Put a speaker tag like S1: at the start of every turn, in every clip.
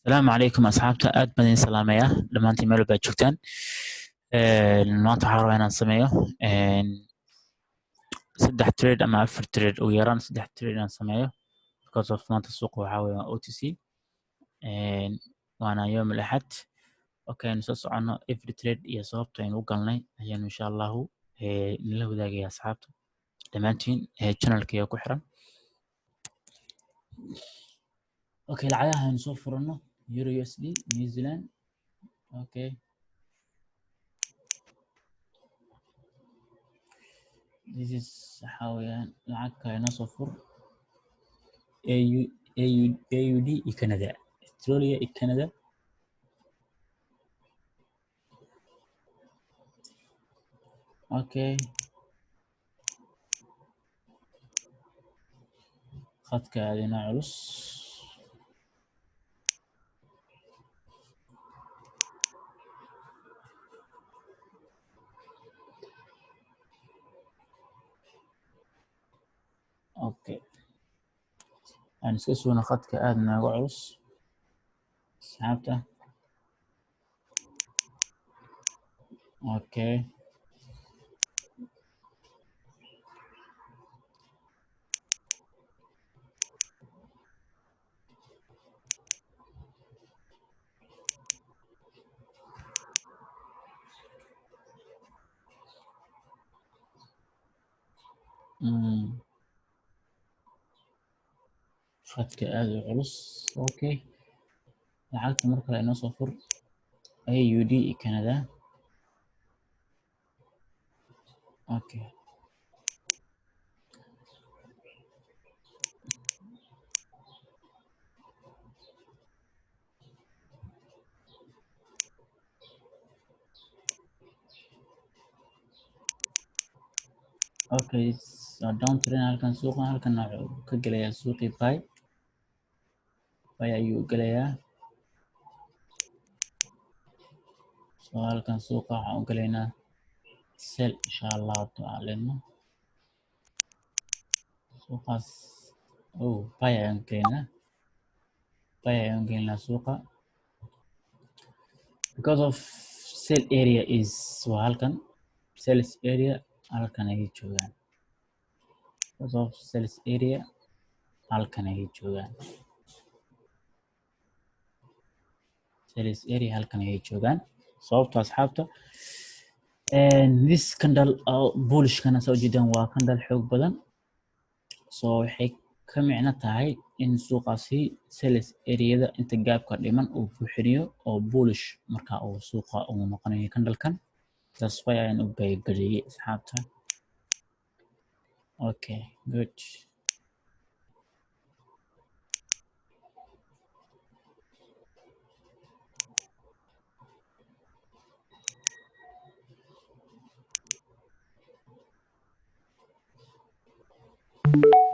S1: السلام عليكم أصحابتا aad baan idin salaamayaa dhammaantiin meel walbaad joogtaan. Maanta waxaan rabaa inaan sameeyo saddex trade ama afar trade ugu yaraan saddex trade inaan sameeyo because of maanta suuqa waxaa weeye waa OTC waana yoom al-axad. Okay, aynu soo soconno every trade iyo sababta aynu u galnay ayaanu insha allahu nala wadaagaya asxaabta dhammaantiin channelkayga ku xiran. Okay, lacagaha aynu soo furano Euro USD New Zealand. Okay, this is waxaa weeyaan lacag kale inoo soo fur AUD iyo Canada, Australia iyo Canada. Okay, khadka aadina culus. Okay, aan iska sugno khadka aad nooga culus asxaabta. Okay, khadka aad u culus. Okay, lacagta mar kale inoo soo fur AUD iyo Canada. Okay, okay, so down trend halkan suuqa halkan wuxuu ka gelayaa suuqii buy ayuu gelayaa. So halkan suuqa waxaan u gelaynaa sell insha allahu tacaala. Suuqaas buy ayaan gelaynaa suuqa because of sell area is waa halkan sales area halkan ayay joogaan. Because of sales area halkan ayay joogaan. Sales area halkan ayay joogaan. Sababta asxaabta this candle bullish kana soo jeedaan waa candle xoog badan. So waxay ka micno tahay in suuqaasi sales area-da inta gaabka dhiman uu buuxinayo oo bullish marka uu suuqa uu noqonayo candle-kan. That's why ayaan u baygaliyay asxaabta. Okay, good.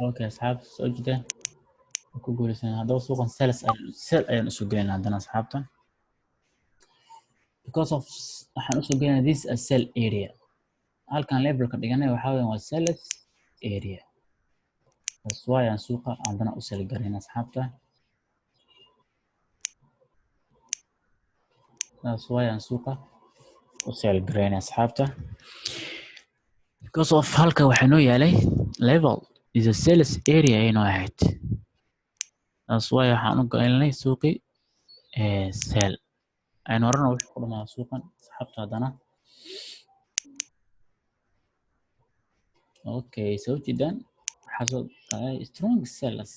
S1: Okay, asxaabta soo jeedaan ku guuleysan haddaba suuqan sell ayaan usoo gelaynaa haddana asxaabta because of waxaan usoo gelaynaa this a sell area. Halkan levelka dhiganay waxaa weeyaan waa sales area. That's why aan suuqa haddana u sell galaynaa asxaabta. That's why aan suuqa u sell galaynaa asxaabta because of halka waxaa noo yaalay level is a sales area inoo ahayd. That's why waxaan u galaynay suuqii sell aynu horena wixii ku dhamaa suuqan asxaabta haddana. Okay, soo jeedaan waxaa soo galay strong sellers.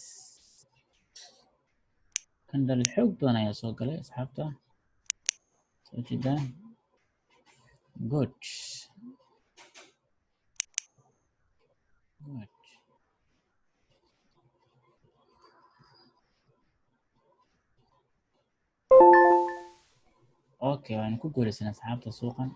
S1: Candle xoog badan ayaa soo galay asxaabta. Soo jeedaan good. Okay, waan ku guuleysanay asxaabta suuqan